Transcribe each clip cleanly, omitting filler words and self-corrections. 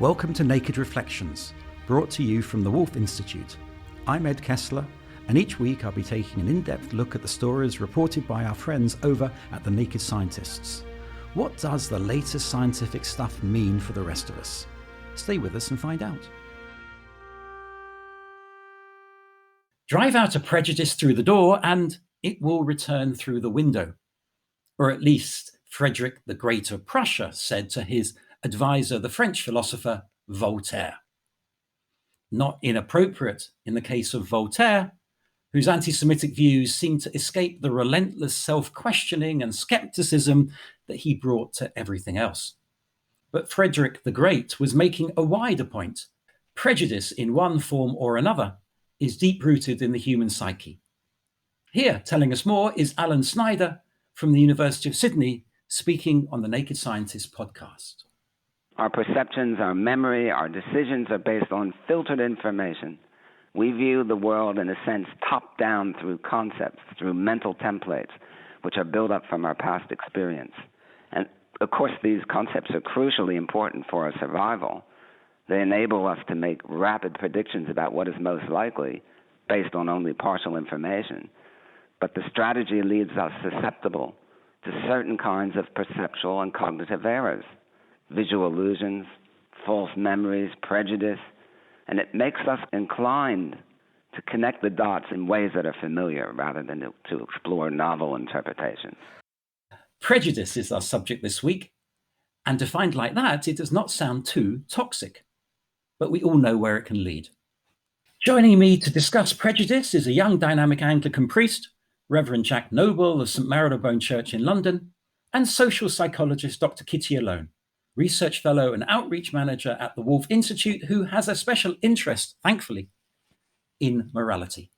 Welcome to Naked Reflections, brought to you from the Wolf Institute. I'm Ed Kessler, and each week I'll be taking an in-depth look at the stories reported by our friends over at the Naked Scientists. What does the latest scientific stuff mean for the rest of us? Stay with us and find out. Drive out a prejudice through the door and it will return through the window. Or at least Frederick the Great of Prussia said to his advisor, the French philosopher Voltaire. Not inappropriate in the case of Voltaire, whose anti-Semitic views seem to escape the relentless self-questioning and skepticism that he brought to everything else. But Frederick the Great was making a wider point. Prejudice in one form or another is deep-rooted in the human psyche. Here, telling us more, is Alan Snyder from the University of Sydney, speaking on the Naked Scientist podcast. Our perceptions, our memory, our decisions are based on filtered information. We view the world, in a sense, top-down through concepts, through mental templates, which are built up from our past experience. And, of course, these concepts are crucially important for our survival. They enable us to make rapid predictions about what is most likely based on only partial information. But the strategy leaves us susceptible to certain kinds of perceptual and cognitive errors, visual illusions, false memories, prejudice, and it makes us inclined to connect the dots in ways that are familiar rather than to explore novel interpretations. Prejudice is our subject this week, and defined like that, it does not sound too toxic, but we all know where it can lead. Joining me to discuss prejudice is a young dynamic Anglican priest, Reverend Jack Noble of St Marylebone Church in London, and social psychologist Dr. Kitty Alone, research fellow and outreach manager at the Wolf Institute, who has a special interest, thankfully, in morality.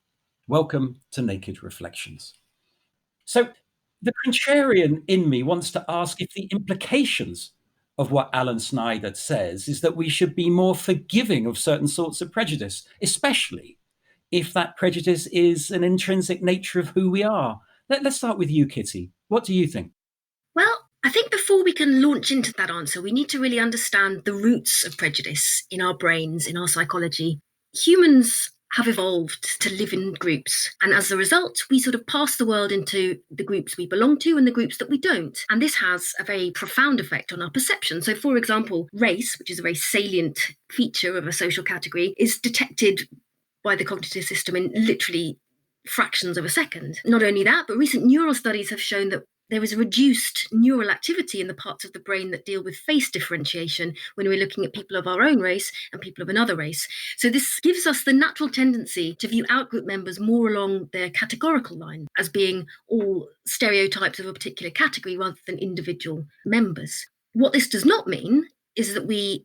Welcome to Naked Reflections. So the contrarian in me wants to ask if the implications of what Alan Snyder says is that we should be more forgiving of certain sorts of prejudice, especially if that prejudice is an intrinsic nature of who we are. Let's start with you, Kitty. What do you think? Well, I think before we can launch into that answer, we need to really understand the roots of prejudice in our brains, in our psychology. Humans have evolved to live in groups. And as a result, we sort of pass the world into the groups we belong to and the groups that we don't. And this has a very profound effect on our perception. So, for example, race, which is a very salient feature of a social category, is detected by the cognitive system in literally fractions of a second. Not only that, but recent neural studies have shown that there is a reduced neural activity in the parts of the brain that deal with face differentiation when we're looking at people of our own race and people of another race. So this gives us the natural tendency to view outgroup members more along their categorical line as being all stereotypes of a particular category rather than individual members. What this does not mean is that we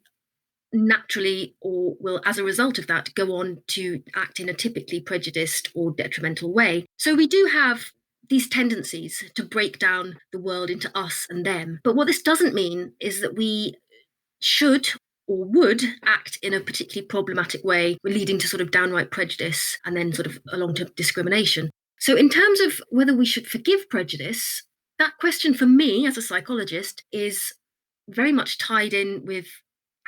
naturally or will, as a result of that, go on to act in a typically prejudiced or detrimental way. So we do have these tendencies to break down the world into us and them. But what this doesn't mean is that we should or would act in a particularly problematic way, leading to sort of downright prejudice and then sort of along to discrimination. So in terms of whether we should forgive prejudice, that question for me as a psychologist is very much tied in with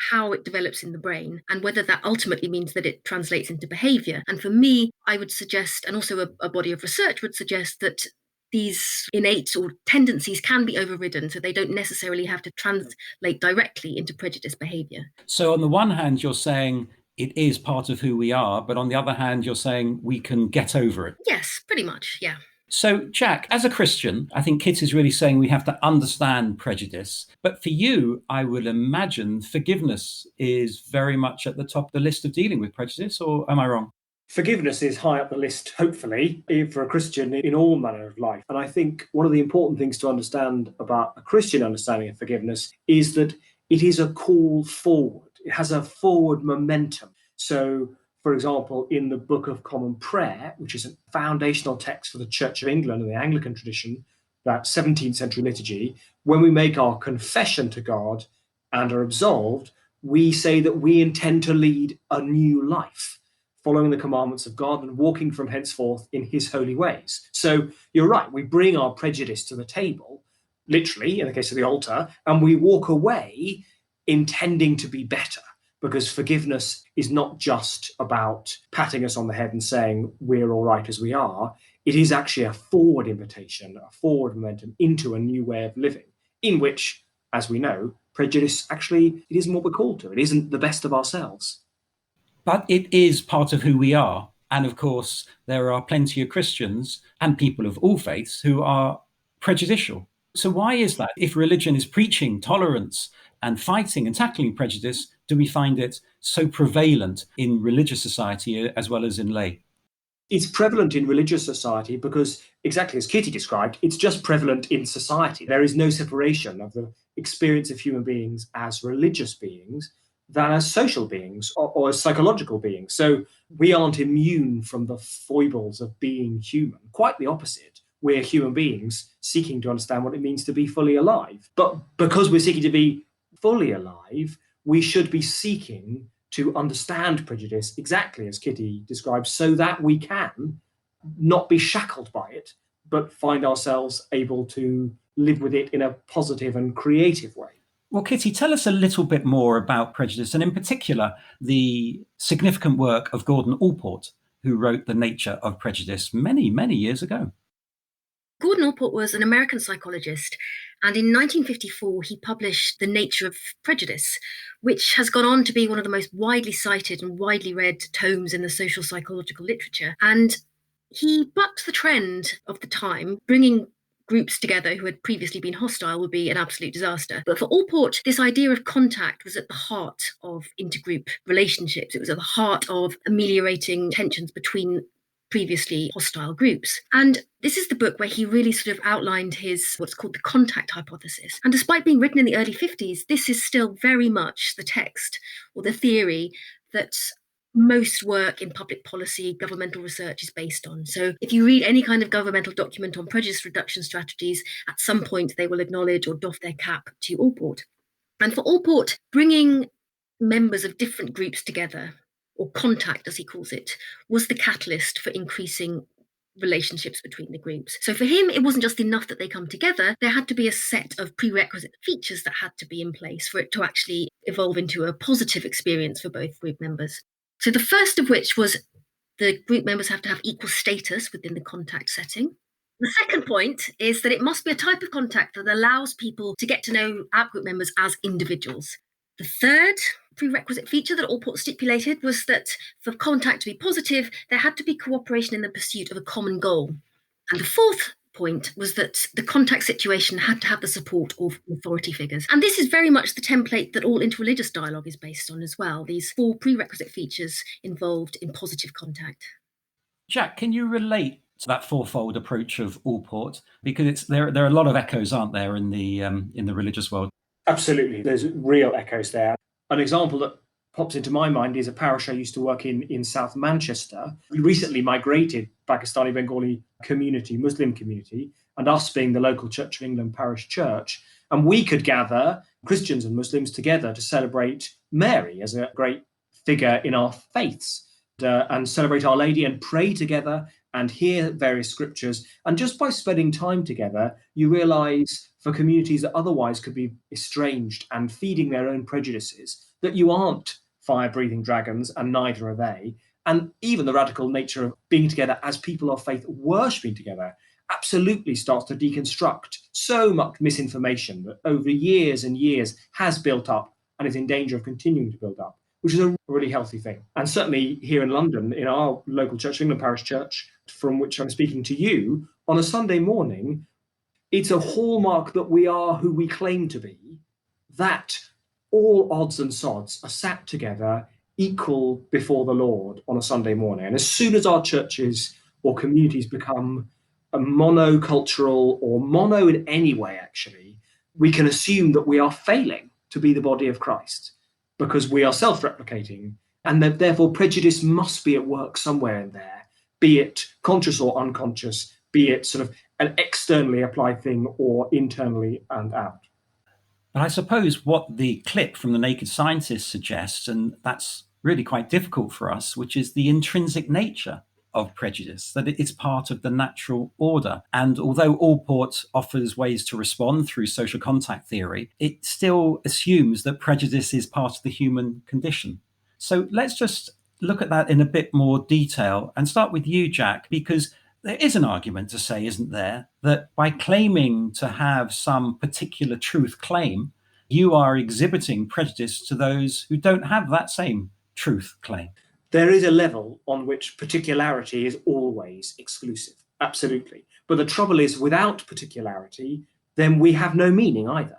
how it develops in the brain and whether that ultimately means that it translates into behavior. And for me, I would suggest, and also a body of research would suggest, that these innate or tendencies can be overridden, so they don't necessarily have to translate directly into prejudice behavior. So on the one hand, you're saying it is part of who we are, but on the other hand, you're saying we can get over it. Yes, pretty much, yeah. So, Jack, as a Christian, I think Kit is really saying we have to understand prejudice. But for you, I would imagine forgiveness is very much at the top of the list of dealing with prejudice, or am I wrong? Forgiveness is high up the list, hopefully, for a Christian in all manner of life. And I think one of the important things to understand about a Christian understanding of forgiveness is that it is a call forward. It has a forward momentum. So, for example, in the Book of Common Prayer, which is a foundational text for the Church of England and the Anglican tradition, that 17th century liturgy, when we make our confession to God and are absolved, we say that we intend to lead a new life, following the commandments of God and walking from henceforth in his holy ways. So you're right, we bring our prejudice to the table, literally, in the case of the altar, and we walk away intending to be better. because forgiveness is not just about patting us on the head and saying we're all right as we are. It is actually a forward invitation, a forward momentum into a new way of living, in which, as we know, prejudice actually, it isn't what we're called to. It isn't the best of ourselves. But it is part of who we are. And of course, there are plenty of Christians and people of all faiths who are prejudicial. So, why is that? If religion is preaching tolerance and fighting and tackling prejudice, do we find it so prevalent in religious society as well as in lay? It's prevalent in religious society because, exactly as Kitty described, it's just prevalent in society. There is no separation of the experience of human beings as religious beings than as social beings or as psychological beings. So we aren't immune from the foibles of being human. Quite the opposite. We're human beings seeking to understand what it means to be fully alive. But because we're seeking to be fully alive, we should be seeking to understand prejudice exactly as Kitty describes, so that we can not be shackled by it, but find ourselves able to live with it in a positive and creative way. Well, Kitty, tell us a little bit more about prejudice, and in particular, the significant work of Gordon Allport, who wrote The Nature of Prejudice many, many years ago. Gordon Allport was an American psychologist, and in 1954 he published The Nature of Prejudice, which has gone on to be one of the most widely cited and widely read tomes in the social psychological literature. And he bucked the trend of the time, bringing groups together who had previously been hostile would be an absolute disaster. But for Allport, this idea of contact was at the heart of intergroup relationships. It was at the heart of ameliorating tensions between previously hostile groups. And this is the book where he really sort of outlined his what's called the contact hypothesis. And despite being written in the early 50s, this is still very much the text or the theory that most work in public policy, governmental research is based on. So if you read any kind of governmental document on prejudice reduction strategies, at some point they will acknowledge or doff their cap to Allport. And for Allport, bringing members of different groups together, or contact as he calls it, was the catalyst for increasing relationships between the groups. So for him, it wasn't just enough that they come together. There had to be a set of prerequisite features that had to be in place for it to actually evolve into a positive experience for both group members. So the first of which was the group members have to have equal status within the contact setting. The second point is that it must be a type of contact that allows people to get to know out-group members as individuals. The third prerequisite feature that Allport stipulated was that for contact to be positive, there had to be cooperation in the pursuit of a common goal. And the fourth point was that the contact situation had to have the support of authority figures. And this is very much the template that all interreligious dialogue is based on as well, these four prerequisite features involved in positive contact. Jack, can you relate to that fourfold approach of Allport? Because there are a lot of echoes, aren't there, in the religious world? Absolutely. There's real echoes there. An example that pops into my mind is a parish I used to work in South Manchester. We recently migrated Pakistani Bengali community, Muslim community, and us being the local Church of England parish church. And we could gather Christians and Muslims together to celebrate Mary as a great figure in our faiths and celebrate Our Lady and pray together and hear various scriptures. And just by spending time together, you realize for communities that otherwise could be estranged and feeding their own prejudices, that you aren't fire-breathing dragons, and neither are they. And even the radical nature of being together as people of faith, worshipping together, absolutely starts to deconstruct so much misinformation that over years and years has built up and is in danger of continuing to build up, which is a really healthy thing. And certainly here in London, in our local Church of England parish church, from which I'm speaking to you, on a Sunday morning, it's a hallmark that we are who we claim to be, that all odds and sods are sat together equal before the Lord on a Sunday morning. And as soon as our churches or communities become a monocultural or mono in any way, actually, we can assume that we are failing to be the body of Christ because we are self-replicating, and that therefore prejudice must be at work somewhere in there, be it conscious or unconscious, be it sort of an externally applied thing or internally and out. But I suppose what the clip from The Naked Scientist suggests, and that's really quite difficult for us, which is the intrinsic nature of prejudice, that it is part of the natural order. And although Allport offers ways to respond through social contact theory, it still assumes that prejudice is part of the human condition. So let's just look at that in a bit more detail and start with you, Jack, because there is an argument to say, isn't there, that by claiming to have some particular truth claim, you are exhibiting prejudice to those who don't have that same truth claim. There is a level on which particularity is always exclusive, absolutely. But the trouble is, without particularity, then we have no meaning either.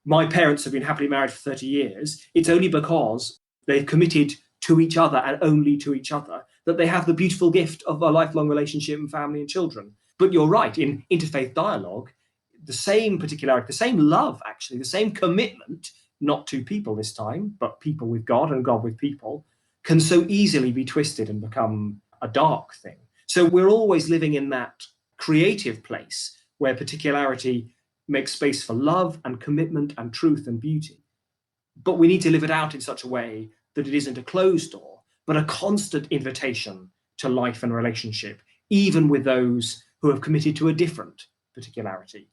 My parents have been happily married for 30 years. It's only because they've committed to each other and only to each other that they have the beautiful gift of a lifelong relationship and family and children. But you're right, in interfaith dialogue, the same particularity, the same love, actually, the same commitment, not to people this time, but people with God and God with people, can so easily be twisted and become a dark thing. So we're always living in that creative place where particularity makes space for love and commitment and truth and beauty. But we need to live it out in such a way that it isn't a closed door, but a constant invitation to life and relationship, even with those who have committed to a different particularity.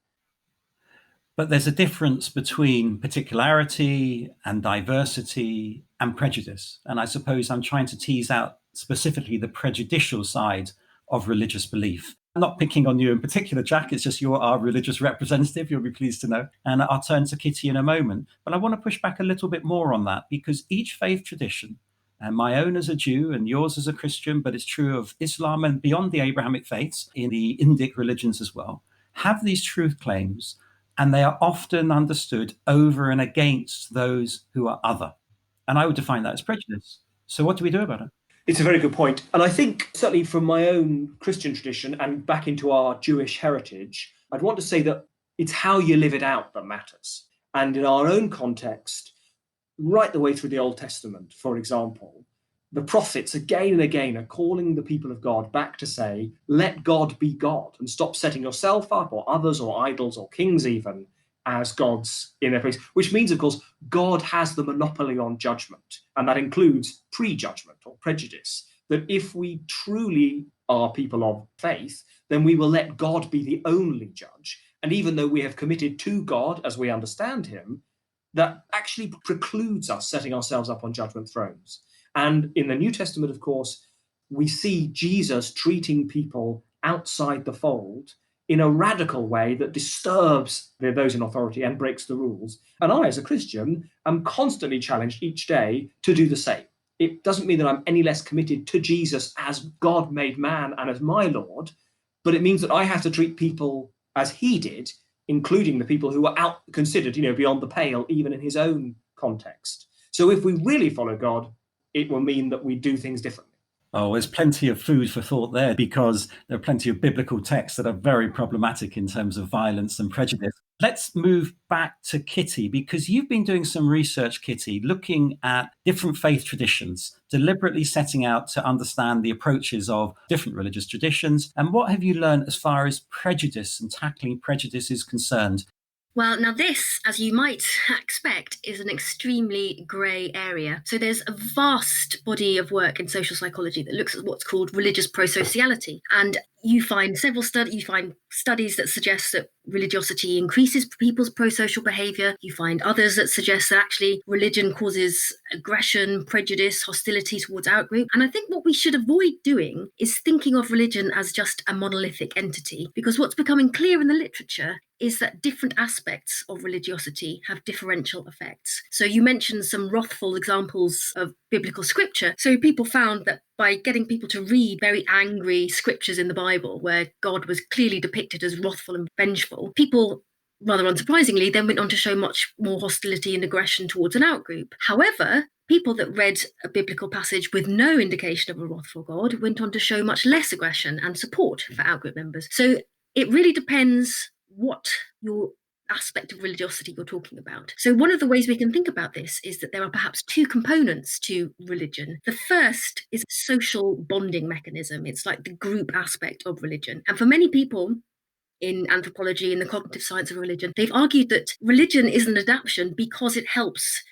But there's a difference between particularity and diversity and prejudice. And I suppose I'm trying to tease out specifically the prejudicial side of religious belief. I'm not picking on you in particular, Jack. It's just you're our religious representative, you'll be pleased to know. And I'll turn to Kitty in a moment. But I want to push back a little bit more on that, because each faith tradition, and my own as a Jew and yours as a Christian, but it's true of Islam and beyond the Abrahamic faiths, in the Indic religions as well, have these truth claims, and they are often understood over and against those who are other. And I would define that as prejudice. So what do we do about it? It's a very good point. And I think, certainly from my own Christian tradition and back into our Jewish heritage, I'd want to say that it's how you live it out that matters. And in our own context, right the way through the Old Testament, for example, the prophets again and again are calling the people of God back to say, let God be God, and stop setting yourself up or others or idols or kings even as gods in their place, which means, of course, God has the monopoly on judgment. And that includes prejudgment or prejudice, that if we truly are people of faith, then we will let God be the only judge. And even though we have committed to God as we understand him, that actually precludes us setting ourselves up on judgment thrones. And in the New Testament, of course, we see Jesus treating people outside the fold in a radical way that disturbs those in authority and breaks the rules. And I, as a Christian, am constantly challenged each day to do the same. It doesn't mean that I'm any less committed to Jesus as God made man and as my Lord, but it means that I have to treat people as he did, including the people who are considered, beyond the pale, even in his own context. So if we really follow God, it will mean that we do things differently. Oh, there's plenty of food for thought there, because there are plenty of biblical texts that are very problematic in terms of violence and prejudice. Let's move back to Kitty, because you've been doing some research, Kitty, looking at different faith traditions, deliberately setting out to understand the approaches of different religious traditions. And what have you learned as far as prejudice and tackling prejudice is concerned? Well, now this, as you might expect, is an extremely grey area. So there's a vast body of work in social psychology that looks at what's called religious prosociality. And you find studies that suggest that religiosity increases people's prosocial behaviour. You find others that suggest that actually religion causes aggression, prejudice, hostility towards outgroup. And I think what we should avoid doing is thinking of religion as just a monolithic entity, because what's becoming clear in the literature is that different aspects of religiosity have differential effects. So you mentioned some wrathful examples of biblical scripture. So people found that by getting people to read very angry scriptures in the Bible, where God was clearly depicted as wrathful and vengeful, people, rather unsurprisingly, then went on to show much more hostility and aggression towards an outgroup. However, people that read a biblical passage with no indication of a wrathful God went on to show much less aggression and support for outgroup members. So it really depends what your aspect of religiosity you're talking about. So one of the ways we can think about this is that there are perhaps two components to religion. The first is a social bonding mechanism. It's like the group aspect of religion. And for many people in anthropology and the cognitive science of religion, they've argued that religion is an adaptation because it helps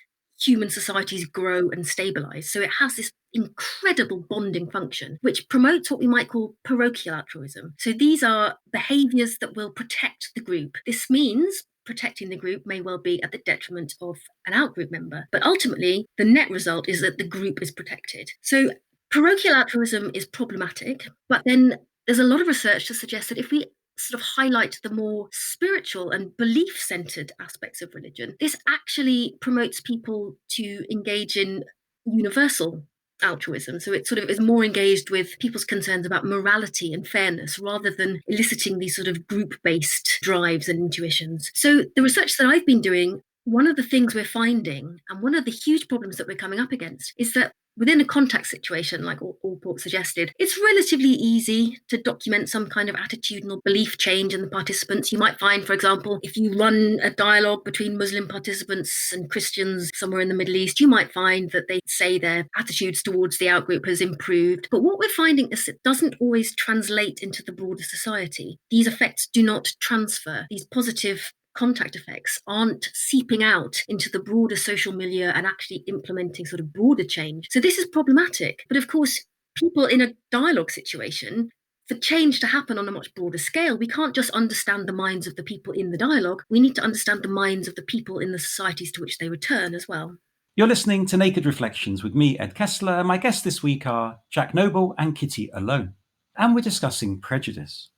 human societies grow and stabilize. So it has this incredible bonding function, which promotes what we might call parochial altruism. So these are behaviors that will protect the group. This means protecting the group may well be at the detriment of an outgroup member, but ultimately the net result is that the group is protected. So parochial altruism is problematic, but then there's a lot of research to suggest that if we sort of highlight the more spiritual and belief-centered aspects of religion, this actually promotes people to engage in universal altruism. So it sort of is more engaged with people's concerns about morality and fairness rather than eliciting these sort of group-based drives and intuitions. So the research that I've been doing, one of the things we're finding, and one of the huge problems that we're coming up against, is that within a contact situation, like Allport suggested, it's relatively easy to document some kind of attitudinal belief change in the participants. You might find, for example, if you run a dialogue between Muslim participants and Christians somewhere in the Middle East, you might find that they say their attitudes towards the outgroup has improved. But what we're finding is it doesn't always translate into the broader society. These effects do not transfer. These positive contact effects aren't seeping out into the broader social milieu and actually implementing sort of broader change. So this is problematic. But of course, people in a dialogue situation, for change to happen on a much broader scale, we can't just understand the minds of the people in the dialogue. We need to understand the minds of the people in the societies to which they return as well. You're listening to Naked Reflections with me, Ed Kessler. My guests this week are Jack Noble and Kitty Alone, and we're discussing prejudice.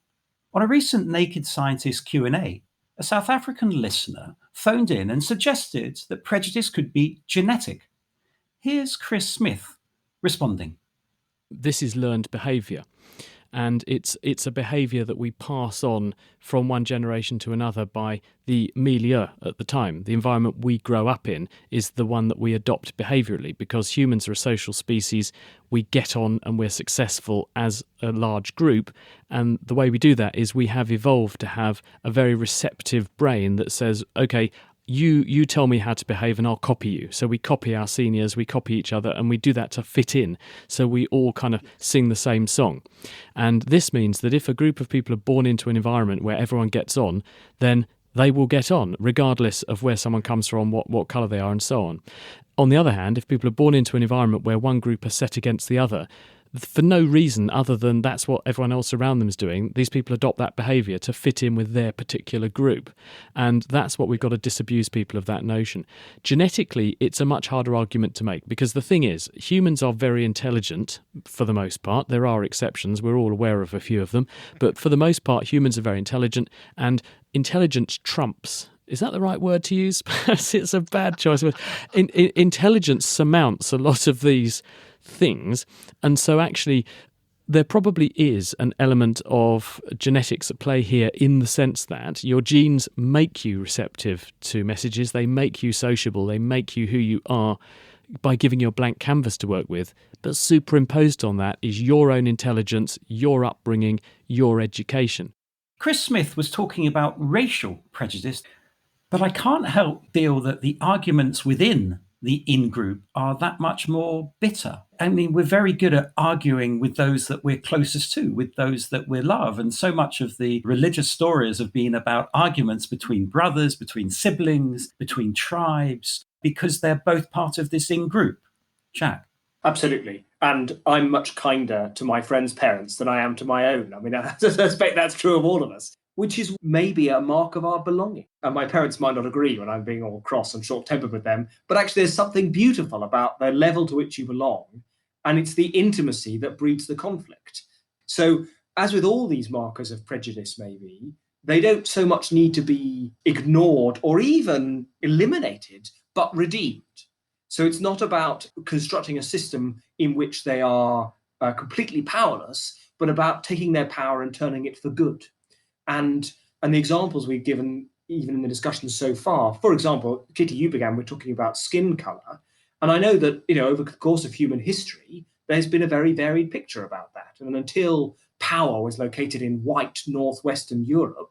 On a recent Naked Scientist Q&A, a South African listener phoned in and suggested that prejudice could be genetic. Here's Chris Smith responding. This is learned behaviour, and it's a behaviour that we pass on from one generation to another by the milieu at the time. The environment we grow up in is the one that we adopt behaviourally, because humans are a social species. We get on and we're successful as a large group, and the way we do that is we have evolved to have a very receptive brain that says, okay, you tell me how to behave and I'll copy you. So we copy our seniors, we copy each other, and we do that to fit in. So we all kind of sing the same song. And this means that if a group of people are born into an environment where everyone gets on, then they will get on, regardless of where someone comes from, what colour they are, and so on. On the other hand, if people are born into an environment where one group are set against the other, for no reason other than that's what everyone else around them is doing, these people adopt that behaviour to fit in with their particular group. And that's what we've got to disabuse people of that notion. Genetically, it's a much harder argument to make, because the thing is, humans are very intelligent for the most part. There are exceptions, we're all aware of a few of them, but for the most part, humans are very intelligent, and intelligence trumps. Is that the right word to use? It's a bad choice. Intelligence surmounts a lot of these things, and so actually there probably is an element of genetics at play here, in the sense that your genes make you receptive to messages, they make you sociable, they make you who you are by giving you a blank canvas to work with, but superimposed on that is your own intelligence, your upbringing, your education. Chris Smith was talking about racial prejudice, but I can't help feel that the arguments within the in-group are that much more bitter. I mean, we're very good at arguing with those that we're closest to, with those that we love. And so much of the religious stories have been about arguments between brothers, between siblings, between tribes, because they're both part of this in-group. Jack? Absolutely. And I'm much kinder to my friends' parents than I am to my own. I mean, I suspect that's true of all of us, which is maybe a mark of our belonging. And my parents might not agree when I'm being all cross and short-tempered with them, but actually there's something beautiful about the level to which you belong, and it's the intimacy that breeds the conflict. So as with all these markers of prejudice, maybe, they don't so much need to be ignored or even eliminated, but redeemed. So it's not about constructing a system in which they are completely powerless, but about taking their power and turning it for good. And the examples we've given, even in the discussion so far, for example, Kitty, you began with talking about skin colour. And I know that, over the course of human history, there's been a very varied picture about that. And until power was located in white northwestern Europe,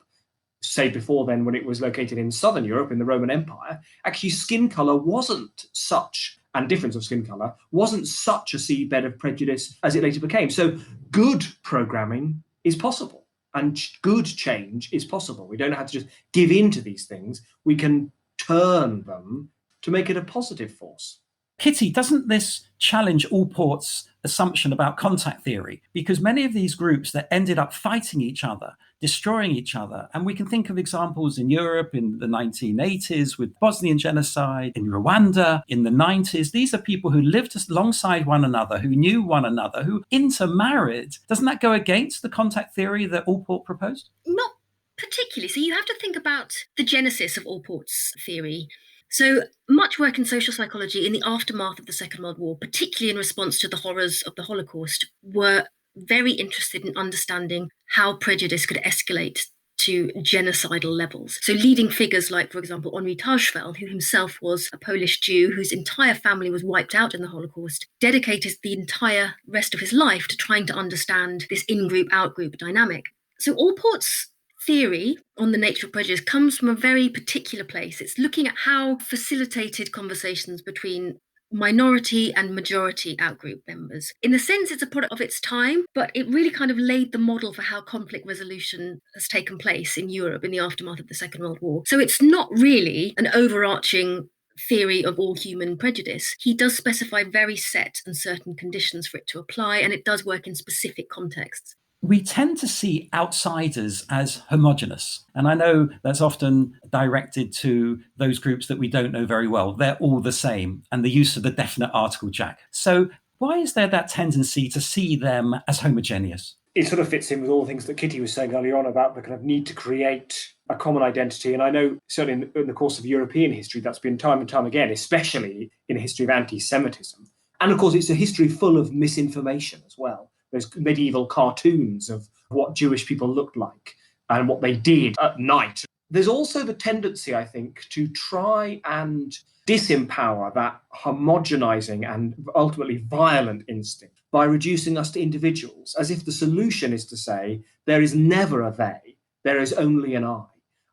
say before then when it was located in southern Europe in the Roman Empire, actually skin colour wasn't such, and difference of skin colour wasn't such a seedbed of prejudice as it later became. So good programming is possible. And good change is possible. We don't have to just give in to these things. We can turn them to make it a positive force. Kitty, doesn't this challenge Allport's assumption about contact theory? Because many of these groups that ended up fighting each other, destroying each other, and we can think of examples in Europe in the 1980s with Bosnian genocide, in Rwanda in the 90s. These are people who lived alongside one another, who knew one another, who intermarried. Doesn't that go against the contact theory that Allport proposed? Not particularly. So you have to think about the genesis of Allport's theory. So much work in social psychology in the aftermath of the Second World War, particularly in response to the horrors of the Holocaust, were very interested in understanding how prejudice could escalate to genocidal levels. So leading figures like, for example, Henri Tajfel, who himself was a Polish Jew whose entire family was wiped out in the Holocaust, dedicated the entire rest of his life to trying to understand this in-group, out-group dynamic. So Allport's theory on the nature of prejudice comes from a very particular place. It's looking at how facilitated conversations between minority and majority outgroup members. In a sense, it's a product of its time, but it really kind of laid the model for how conflict resolution has taken place in Europe in the aftermath of the Second World War. So it's not really an overarching theory of all human prejudice. He does specify very set and certain conditions for it to apply, and it does work in specific contexts. We tend to see outsiders as homogenous. And I know that's often directed to those groups that we don't know very well. They're all the same, and the use of the definite article, Jack. So why is there that tendency to see them as homogeneous? It sort of fits in with all the things that Kitty was saying earlier on about the kind of need to create a common identity. And I know certainly in the course of European history, that's been time and time again, especially in a history of anti-Semitism. And of course, it's a history full of misinformation as well. There's medieval cartoons of what Jewish people looked like and what they did at night. There's also the tendency, I think, to try and disempower that homogenizing and ultimately violent instinct by reducing us to individuals, as if the solution is to say, there is never a they, there is only an I.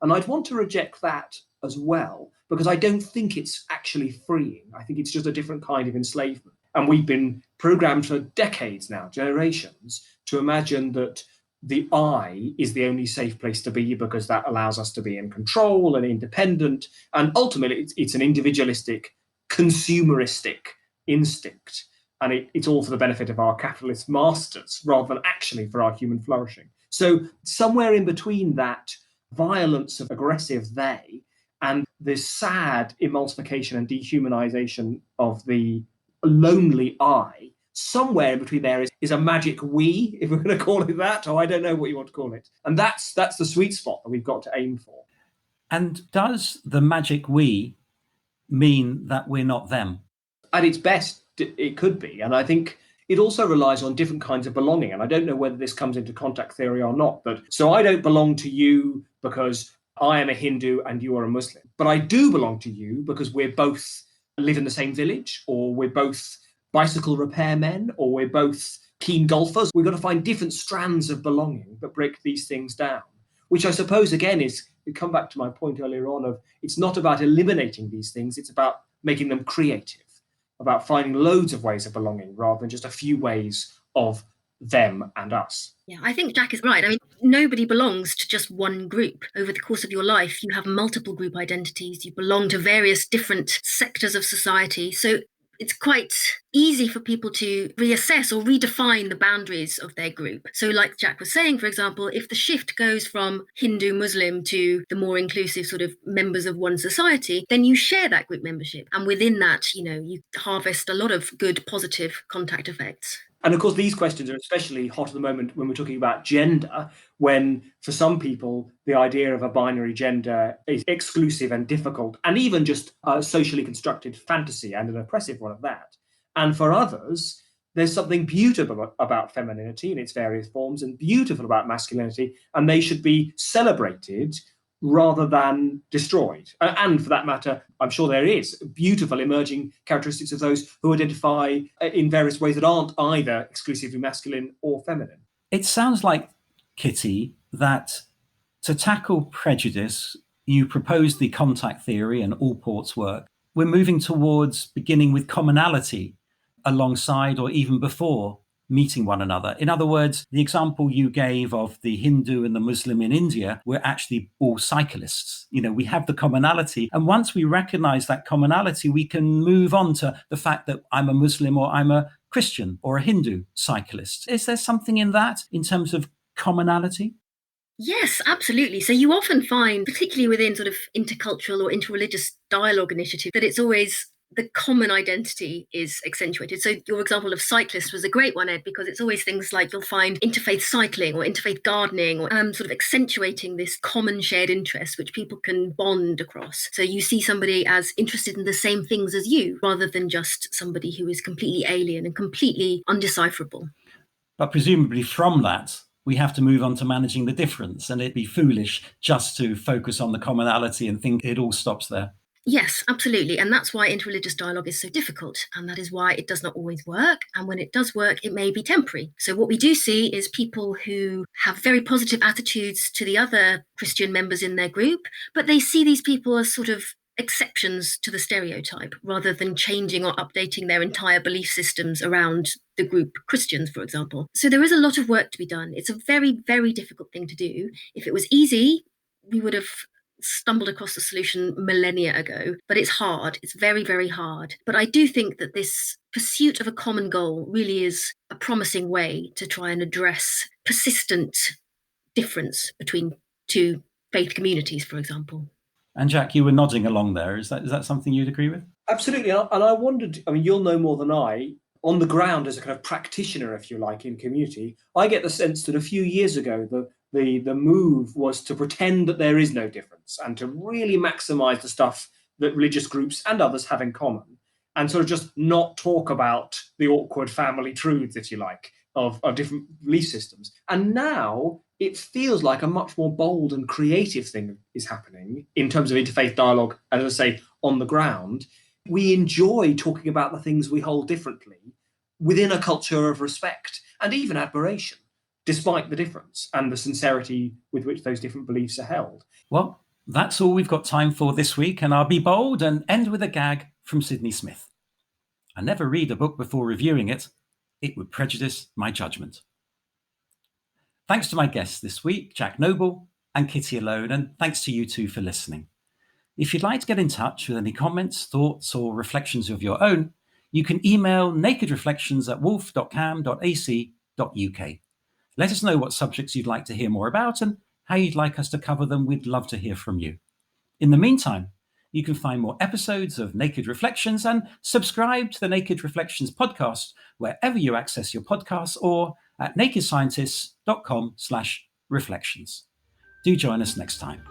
And I'd want to reject that as well, because I don't think it's actually freeing. I think it's just a different kind of enslavement. And we've been programmed for decades now, generations, to imagine that the I is the only safe place to be because that allows us to be in control and independent. And ultimately, it's an individualistic, consumeristic instinct. And it's all for the benefit of our capitalist masters rather than actually for our human flourishing. So somewhere in between that violence of aggressive they and this sad emulsification and dehumanization of the lonely I, somewhere in between there is a magic we, if we're going to call it that, or I don't know what you want to call it. And that's the sweet spot that we've got to aim for. And does the magic we mean that we're not them? At its best, it could be. And I think it also relies on different kinds of belonging. And I don't know whether this comes into contact theory or not. But so I don't belong to you because I am a Hindu and you are a Muslim. But I do belong to you because we're both live in the same village, or we're both bicycle repairmen, or we're both keen golfers. We've got to find different strands of belonging that break these things down, which I suppose, again, is to come back to my point earlier on of it's not about eliminating these things, it's about making them creative, about finding loads of ways of belonging rather than just a few ways of them and us. Yeah, I think Jack is right. I mean, nobody belongs to just one group. Over the course of your life, you have multiple group identities. You belong to various different sectors of society. So it's quite easy for people to reassess or redefine the boundaries of their group. So like Jack was saying, for example, if the shift goes from Hindu, Muslim to the more inclusive sort of members of one society, then you share that group membership. And within that, you harvest a lot of good, positive contact effects. And of course, these questions are especially hot at the moment when we're talking about gender, when for some people, the idea of a binary gender is exclusive and difficult, and even just a socially constructed fantasy and an oppressive one of that. And for others, there's something beautiful about femininity in its various forms and beautiful about masculinity, and they should be celebrated rather than destroyed. And for that matter, I'm sure there is beautiful emerging characteristics of those who identify in various ways that aren't either exclusively masculine or feminine. It sounds like, Kitty, that to tackle prejudice, you propose the contact theory and Allport's work. We're moving towards beginning with commonality alongside or even before meeting one another. In other words, the example you gave of the Hindu and the Muslim in India were actually all cyclists. We have the commonality. And once we recognize that commonality, we can move on to the fact that I'm a Muslim or I'm a Christian or a Hindu cyclist. Is there something in that in terms of commonality? Yes, absolutely. So you often find, particularly within sort of intercultural or interreligious dialogue initiative, that it's always the common identity is accentuated. So your example of cyclist was a great one, Ed, because it's always things like you'll find interfaith cycling or interfaith gardening, or sort of accentuating this common shared interest which people can bond across. So you see somebody as interested in the same things as you, rather than just somebody who is completely alien and completely undecipherable. But presumably from that, we have to move on to managing the difference, and it'd be foolish just to focus on the commonality and think it all stops there. Yes, absolutely. And that's why interreligious dialogue is so difficult. And that is why it does not always work. And when it does work, it may be temporary. So what we do see is people who have very positive attitudes to the other Christian members in their group, but they see these people as sort of exceptions to the stereotype rather than changing or updating their entire belief systems around the group Christians, for example. So there is a lot of work to be done. It's a very, very difficult thing to do. If it was easy, we would have stumbled across the solution millennia ago, but it's hard. It's very, very hard. But I do think that this pursuit of a common goal really is a promising way to try and address persistent difference between two faith communities, for example. And Jack, you were nodding along there. Is that something you'd agree with? Absolutely. And I wondered, you'll know more than I, on the ground as a kind of practitioner, if you like, in community, I get the sense that a few years ago, the move was to pretend that there is no difference and to really maximize the stuff that religious groups and others have in common, and sort of just not talk about the awkward family truths, if you like, of different belief systems. And now it feels like a much more bold and creative thing is happening in terms of interfaith dialogue, as I say, on the ground. We enjoy talking about the things we hold differently within a culture of respect and even admiration, despite the difference and the sincerity with which those different beliefs are held. Well, that's all we've got time for this week, and I'll be bold and end with a gag from Sydney Smith. I never read a book before reviewing it. It would prejudice my judgment. Thanks to my guests this week, Jack Noble and Kitty Alone, and thanks to you two for listening. If you'd like to get in touch with any comments, thoughts, or reflections of your own, you can email nakedreflections@wolf.cam.ac.uk. Let us know what subjects you'd like to hear more about and how you'd like us to cover them. We'd love to hear from you. In the meantime, you can find more episodes of Naked Reflections and subscribe to the Naked Reflections podcast wherever you access your podcasts or at nakedscientists.com/reflections. Do join us next time.